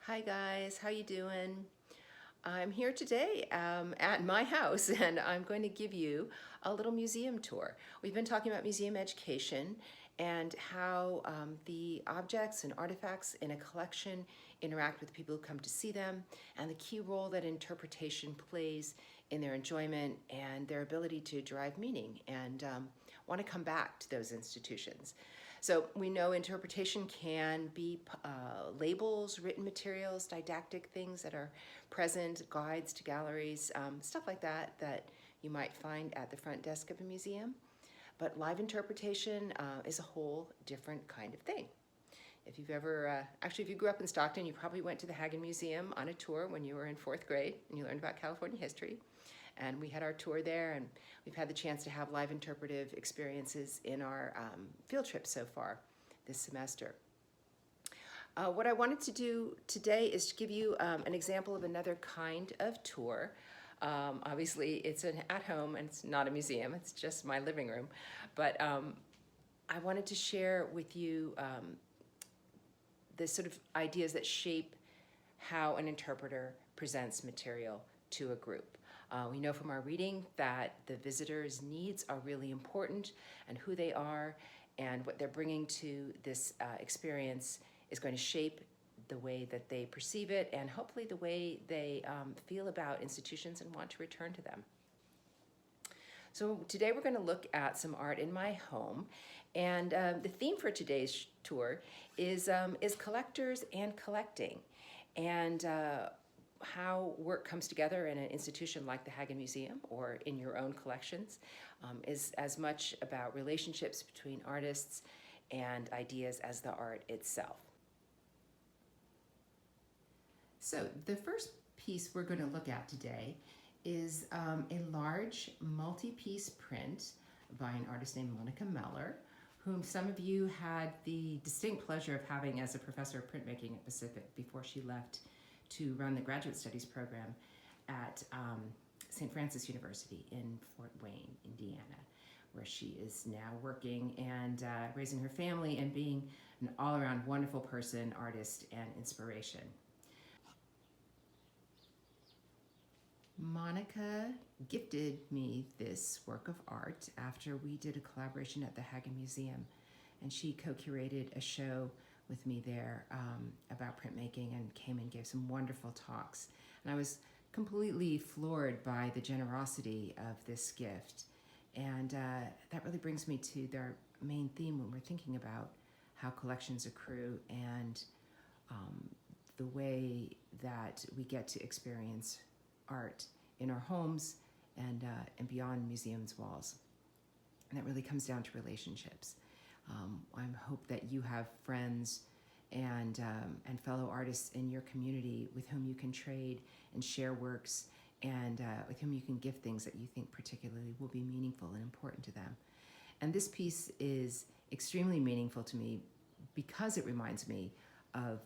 Hi guys, how you doing? I'm here today at my house and I'm going to give you a little museum tour. We've been talking about museum education and how the objects and artifacts in a collection interact with the people who come to see them and the key role that interpretation plays in their enjoyment and their ability to derive meaning and want to come back to those institutions. So we know interpretation can be labels, written materials, didactic things that are present, guides to galleries, stuff like that that you might find at the front desk of a museum. But live interpretation is a whole different kind of thing. If you've ever, actually, if you grew up in Stockton, you probably went to the Hagen Museum on a tour when you were in fourth grade and you learned about California history. And we had our tour there, and we've had the chance to have live interpretive experiences in our field trip so far this semester. What I wanted to do today is to give you an example of another kind of tour. Obviously, it's an at-home and it's not a museum, it's just my living room. But I wanted to share with you the sort of ideas that shape how an interpreter presents material to a group. We know from our reading that the visitor's needs are really important, and who they are and what they're bringing to this experience is going to shape the way that they perceive it and hopefully the way they feel about institutions and want to return to them. So today we're going to look at some art in my home, and the theme for today's tour is collectors and collecting, and how work comes together in an institution like the Hagen Museum or in your own collections is as much about relationships between artists and ideas as the art itself. So the first piece we're going to look at today is a large multi-piece print by an artist named Monica Meller, whom some of you had the distinct pleasure of having as a professor of printmaking at Pacific before she left to run the graduate studies program at St. Francis University in Fort Wayne, Indiana, where she is now working and raising her family and being an all-around wonderful person, artist, and inspiration. Monica gifted me this work of art after we did a collaboration at the Hagen Museum, and she co-curated a show with me there about printmaking and came and gave some wonderful talks. And I was completely floored by the generosity of this gift. And that really brings me to their main theme when we're thinking about how collections accrue and the way that we get to experience art in our homes and beyond museums' walls. And that really comes down to relationships. I hope that you have friends and fellow artists in your community with whom you can trade and share works and with whom you can give things that you think particularly will be meaningful and important to them. And this piece is extremely meaningful to me because it reminds me of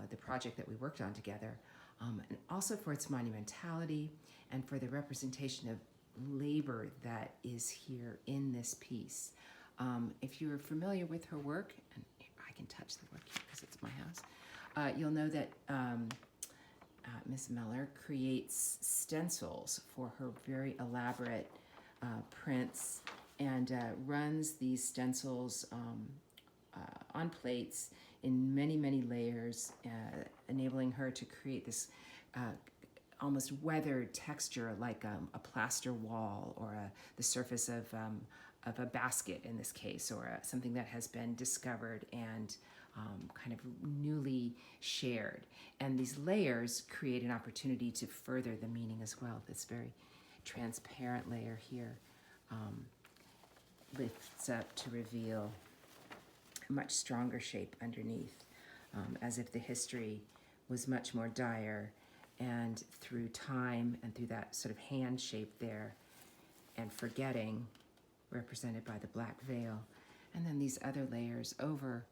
the project that we worked on together, and also for its monumentality and for the representation of labor that is here in this piece. If you're familiar with her work, and I can touch the work here because it's my house, you'll know that Ms. Meller creates stencils for her very elaborate prints and runs these stencils on plates in many, many layers, enabling her to create this almost weathered texture like a plaster wall or the surface of a basket in this case, or something that has been discovered and kind of newly shared. And these layers create an opportunity to further the meaning as well. This very transparent layer here lifts up to reveal a much stronger shape underneath, as if the history was much more dire, and through time and through that sort of hand shape there and forgetting, represented by the black veil, and then these other layers over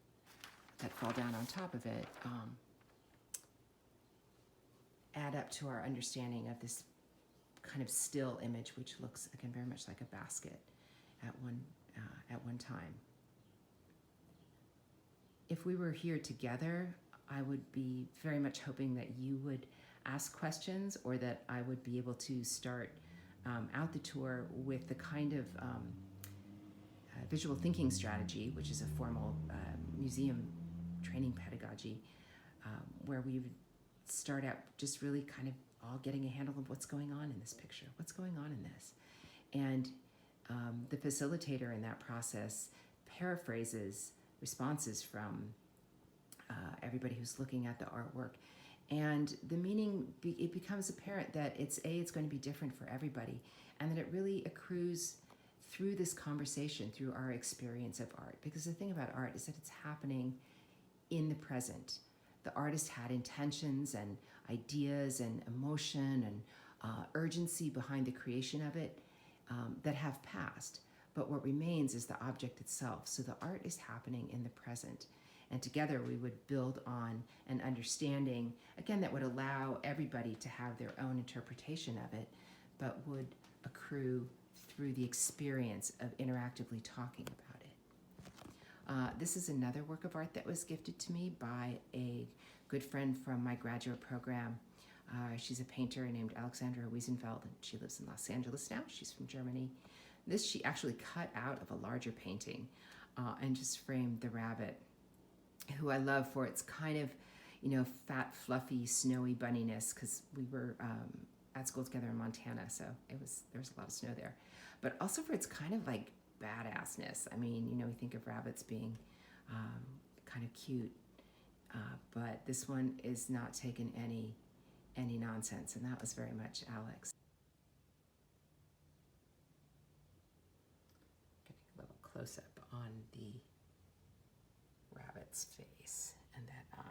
that fall down on top of it add up to our understanding of this kind of still image, which looks again very much like a basket at one time. If we were here together, I would be very much hoping that you would ask questions, or that I would be able to start out the tour with the kind of visual thinking strategy, which is a formal museum training pedagogy, where we would start out just really kind of all getting a handle of what's going on in this picture, what's going on in this. And the facilitator in that process paraphrases responses from everybody who's looking at the artwork. And the meaning, it becomes apparent that it's going to be different for everybody, and that it really accrues through this conversation, through our experience of art. Because the thing about art is that it's happening in the present. The artist had intentions and ideas and emotion and urgency behind the creation of it that have passed. But what remains is the object itself. So the art is happening in the present. And together we would build on an understanding, again, that would allow everybody to have their own interpretation of it, but would accrue through the experience of interactively talking about it. This is another work of art that was gifted to me by a good friend from my graduate program. She's a painter named Alexandra Wiesenfeld, and she lives in Los Angeles now. She's from Germany. This she actually cut out of a larger painting and just framed the rabbit, who I love for its kind of, fat, fluffy, snowy bunniness, because we were at school together in Montana, so there was a lot of snow there. But also for its kind of like badassness. I mean, we think of rabbits being kind of cute, but this one is not taking any nonsense, and that was very much Alex. Getting a little close up on the rabbit's face and that eye.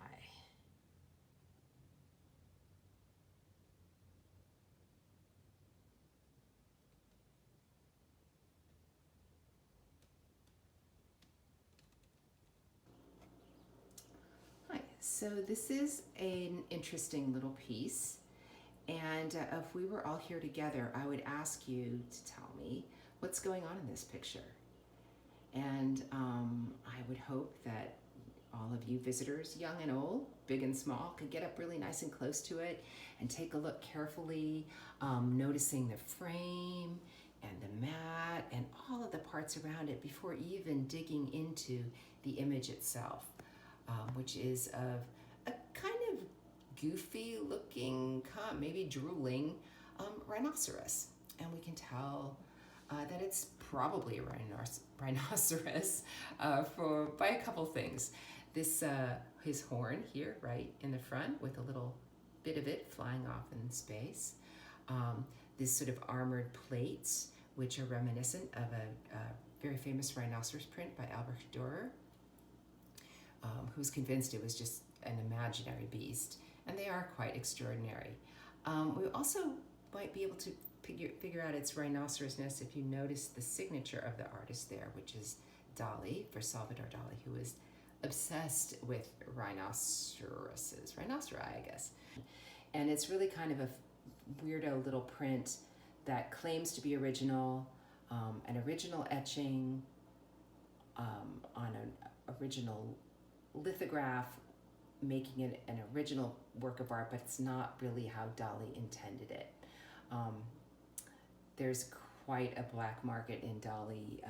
Hi, so this is an interesting little piece, and if we were all here together, I would ask you to tell me what's going on in this picture. And I would hope that all of you visitors, young and old, big and small, could get up really nice and close to it and take a look carefully, noticing the frame and the mat and all of the parts around it before even digging into the image itself, which is of a kind of goofy looking, maybe drooling rhinoceros. And we can tell that it's probably a rhinoceros by a couple things. This his horn here, right in the front, with a little bit of it flying off in space. This sort of armored plates, which are reminiscent of a very famous rhinoceros print by Albrecht Dürer, who's convinced it was just an imaginary beast, and they are quite extraordinary. We also might be able to figure out its rhinocerosness if you notice the signature of the artist there, which is Dali, for Salvador Dali, who is obsessed with rhinoceri, I guess. And it's really kind of a weirdo little print that claims to be original, an original etching on an original lithograph, making it an original work of art, but it's not really how Dali intended it. There's quite a black market in Dali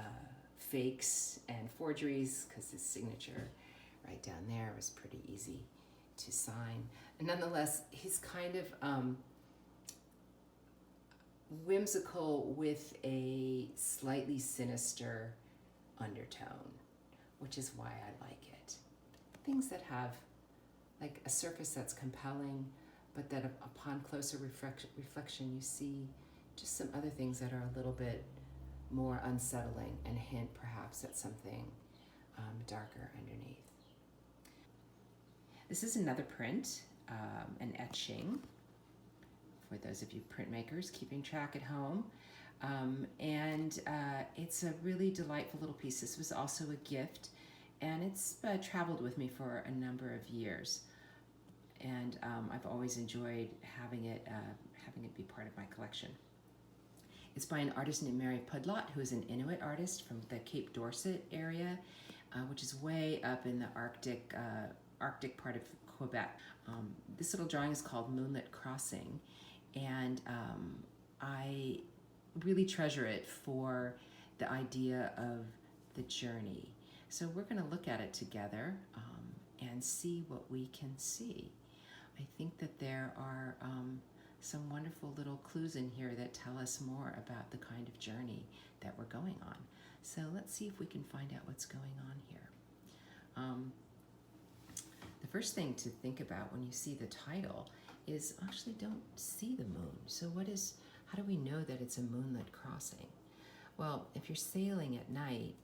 fakes and forgeries, because his signature right down there was pretty easy to sign. And nonetheless, he's kind of whimsical with a slightly sinister undertone, which is why I like it. Things that have like a surface that's compelling, but that upon closer reflection you see just some other things that are a little bit more unsettling and hint perhaps at something darker underneath. This is another print, an etching, for those of you printmakers keeping track at home. And it's a really delightful little piece. This was also a gift, and it's traveled with me for a number of years. And I've always enjoyed having it be part of my collection. It's by an artist named Mary Pudlott, who is an Inuit artist from the Cape Dorset area, which is way up in the Arctic part of Quebec. This little drawing is called Moonlit Crossing, and I really treasure it for the idea of the journey. So we're going to look at it together and see what we can see. I think that there are some wonderful little clues in here that tell us more about the kind of journey that we're going on. So let's see if we can find out what's going on here. The first thing to think about when you see the title is actually don't see the moon. So how do we know that it's a moonlit crossing? Well, if you're sailing at night,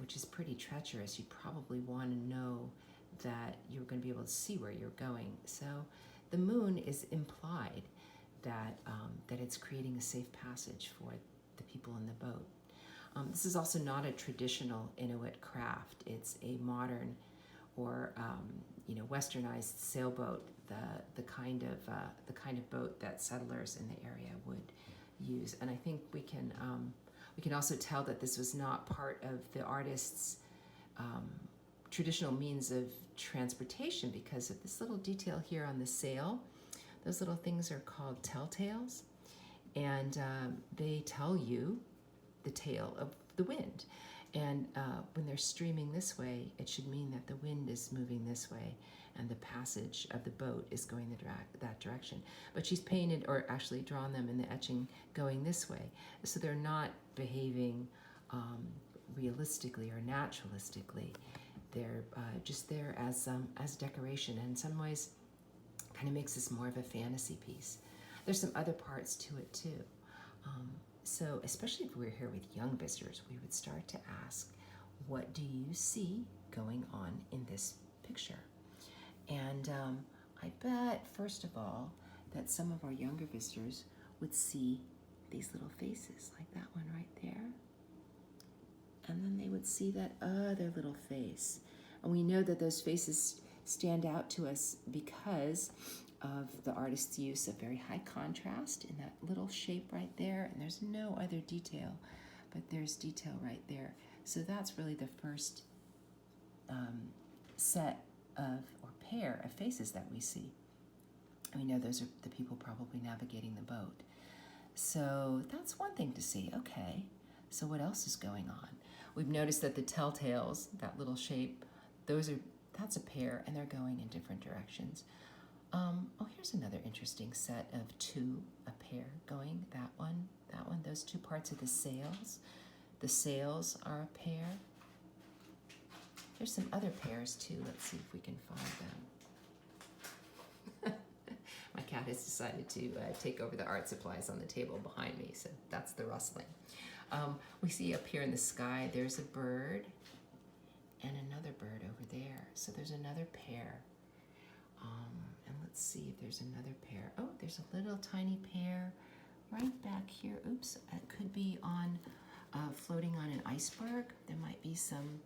which is pretty treacherous, you probably want to know that you're going to be able to see where you're going. So the moon is implied that it's creating a safe passage for the people in the boat. This is also not a traditional Inuit craft. It's a modern or westernized sailboat, the kind of boat that settlers in the area would use. And I think we can also tell that this was not part of the artist's traditional means of transportation because of this little detail here on the sail. Those little things are called telltales, and they tell you the tale of the wind. And when they're streaming this way, it should mean that the wind is moving this way and the passage of the boat is going that direction. But she's painted, or actually drawn them in the etching, going this way. So they're not behaving realistically or naturalistically. They're just there as decoration, and in some ways kind of makes this more of a fantasy piece. There's some other parts to it too. So especially if we were here with young visitors, we would start to ask, what do you see going on in this picture? And I bet, first of all, that some of our younger visitors would see these little faces, like that one right there. And then they would see that other little face. And we know that those faces stand out to us because of the artist's use of very high contrast in that little shape right there. And there's no other detail, but there's detail right there. So that's really the first set of, or pair of faces that we see. And we know those are the people probably navigating the boat. So that's one thing to see. Okay, so what else is going on? We've noticed that the telltales, that little shape, that's a pair, and they're going in different directions. Here's another interesting set of two, a pair going, that one, those two parts of the sails. The sails are a pair. There's some other pairs too. Let's see if we can find them. My cat has decided to take over the art supplies on the table behind me, so that's the rustling. We see up here in the sky, there's a bird and another bird over there. So there's another pair. And let's see if there's another pair. Oh, there's a little tiny pair right back here. Oops, it could be on floating on an iceberg. There might be some,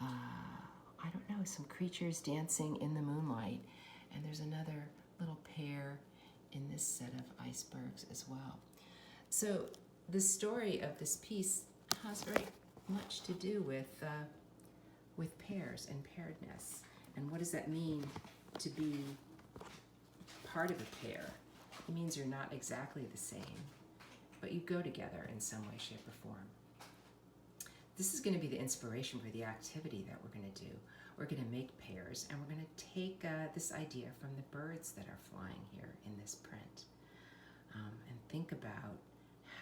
I don't know, some creatures dancing in the moonlight. And there's another little pair in this set of icebergs as well. So the story of this piece has very much to do with pairs and pairedness. And what does that mean to be part of a pair? It means you're not exactly the same, but you go together in some way, shape, or form. This is going to be the inspiration for the activity that we're going to do. We're going to make pairs, and we're going to take this idea from the birds that are flying here in this print, and think about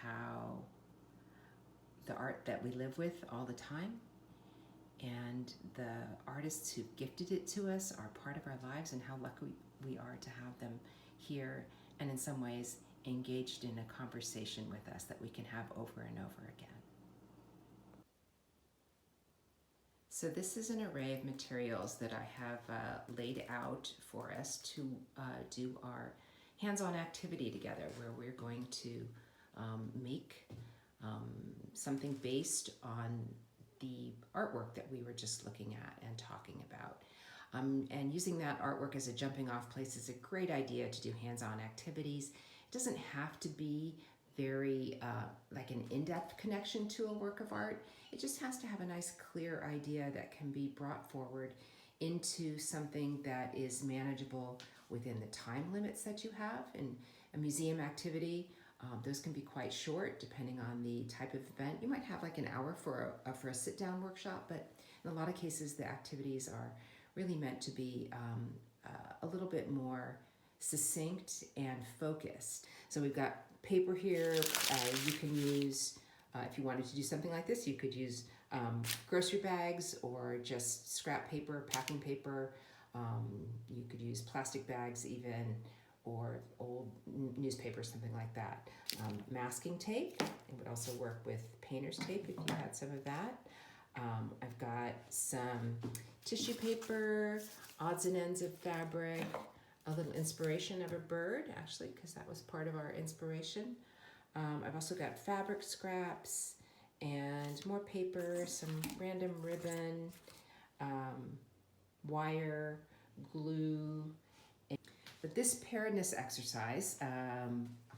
how the art that we live with all the time and the artists who gifted it to us are part of our lives, and how lucky we are to have them here and in some ways engaged in a conversation with us that we can have over and over again. So this is an array of materials that I have laid out for us to do our hands-on activity together, where we're going to make something based on the artwork that we were just looking at and talking about. And using that artwork as a jumping off place is a great idea to do hands-on activities. It doesn't have to be very like an in-depth connection to a work of art. It just has to have a nice clear idea that can be brought forward into something that is manageable within the time limits that you have. In a museum activity, those can be quite short depending on the type of event. You might have like an hour for a sit-down workshop, but in a lot of cases the activities are really meant to be a little bit more succinct and focused. So we've got paper here. You can use, if you wanted to do something like this, you could use grocery bags or just scrap paper, packing paper. You could use plastic bags even, or old newspaper, something like that. Masking tape, it would also work with painter's tape if you had some of that. I've got some tissue paper, odds and ends of fabric, a little inspiration of a bird, actually, because that was part of our inspiration. I've also got fabric scraps and more paper, some random ribbon, wire, glue. But this pairedness exercise, I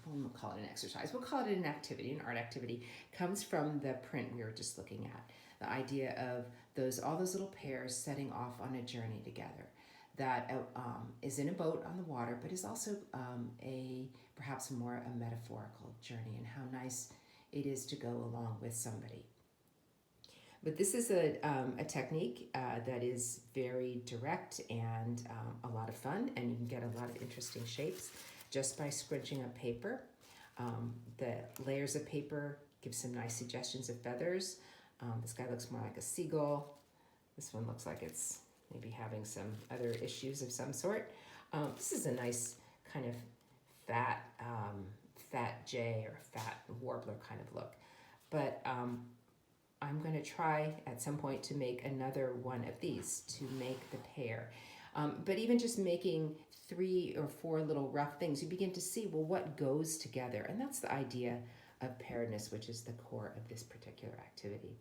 won't call it an exercise, we'll call it an activity, an art activity, comes from the print we were just looking at. The idea of all those little pairs setting off on a journey together that is in a boat on the water, but is also perhaps more a metaphorical journey, and how nice it is to go along with somebody. But this is a technique that is very direct and a lot of fun, and you can get a lot of interesting shapes just by scrunching up paper. The layers of paper give some nice suggestions of feathers. This guy looks more like a seagull. This one looks like it's maybe having some other issues of some sort. This is a nice kind of fat jay or fat warbler kind of look. But I'm going to try at some point to make another one of these to make the pair. But even just making 3 or 4 little rough things, you begin to see, well, what goes together? And that's the idea of pairedness, which is the core of this particular activity.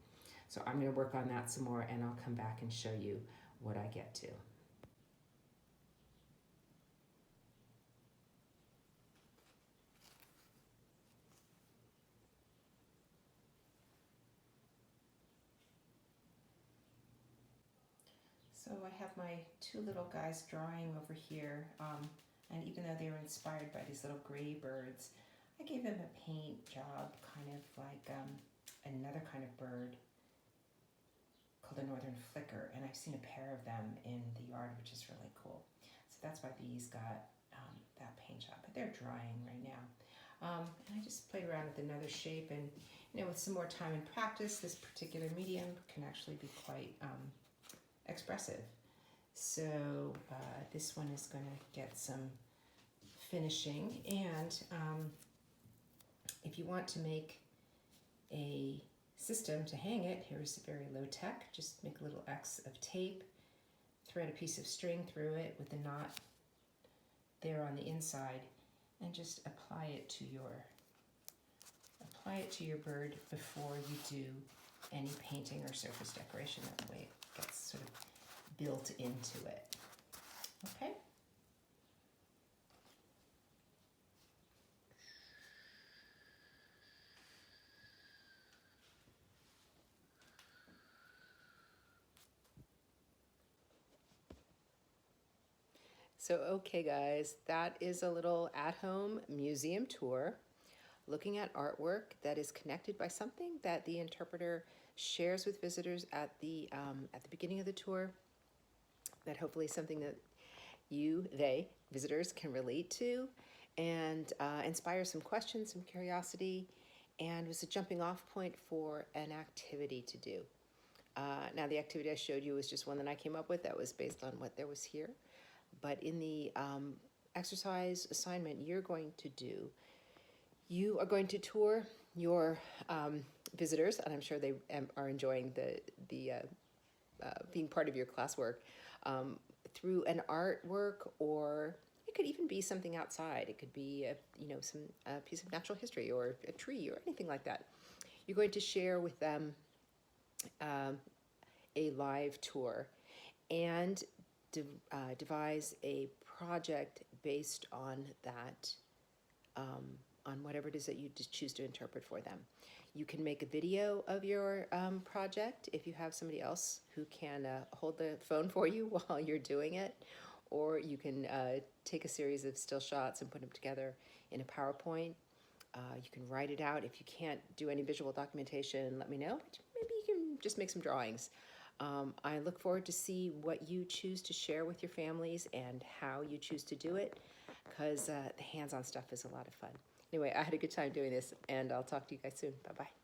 So I'm going to work on that some more, and I'll come back and show you what I get to. So I have my 2 little guys drawing over here, and even though they were inspired by these little gray birds, I gave them a paint job, kind of like another kind of bird called a northern flicker, and I've seen a pair of them in the yard, which is really cool. So that's why these got that paint job, but they're drying right now. And I just played around with another shape, and with some more time and practice, this particular medium can actually be quite expressive. So this one is going to get some finishing, and if you want to make a system to hang it, here's very low tech. Just make a little X of tape, thread a piece of string through it with a knot there on the inside, and just apply it to your bird before you do any painting or surface decoration. That way it gets sort of built into it. Okay? So, okay guys, that is a little at-home museum tour looking at artwork that is connected by something that the interpreter shares with visitors at the beginning of the tour, that hopefully something that visitors can relate to, and inspire some questions, some curiosity, and was a jumping off point for an activity to do. Now the activity I showed you was just one that I came up with that was based on what there was here. But in the exercise assignment you're going to do, you are going to tour your visitors, and I'm sure they are enjoying the being part of your classwork, through an artwork, or it could even be something outside. It could be a piece of natural history or a tree or anything like that. You're going to share with them a live tour and devise a project based on that, on whatever it is that you choose to interpret for them. You can make a video of your project if you have somebody else who can hold the phone for you while you're doing it, or you can take a series of still shots and put them together in a PowerPoint. You can write it out. If you can't do any visual documentation, let me know. Maybe you can just make some drawings. I look forward to see what you choose to share with your families and how you choose to do it, because the hands-on stuff is a lot of fun. Anyway, I had a good time doing this, and I'll talk to you guys soon. Bye-bye.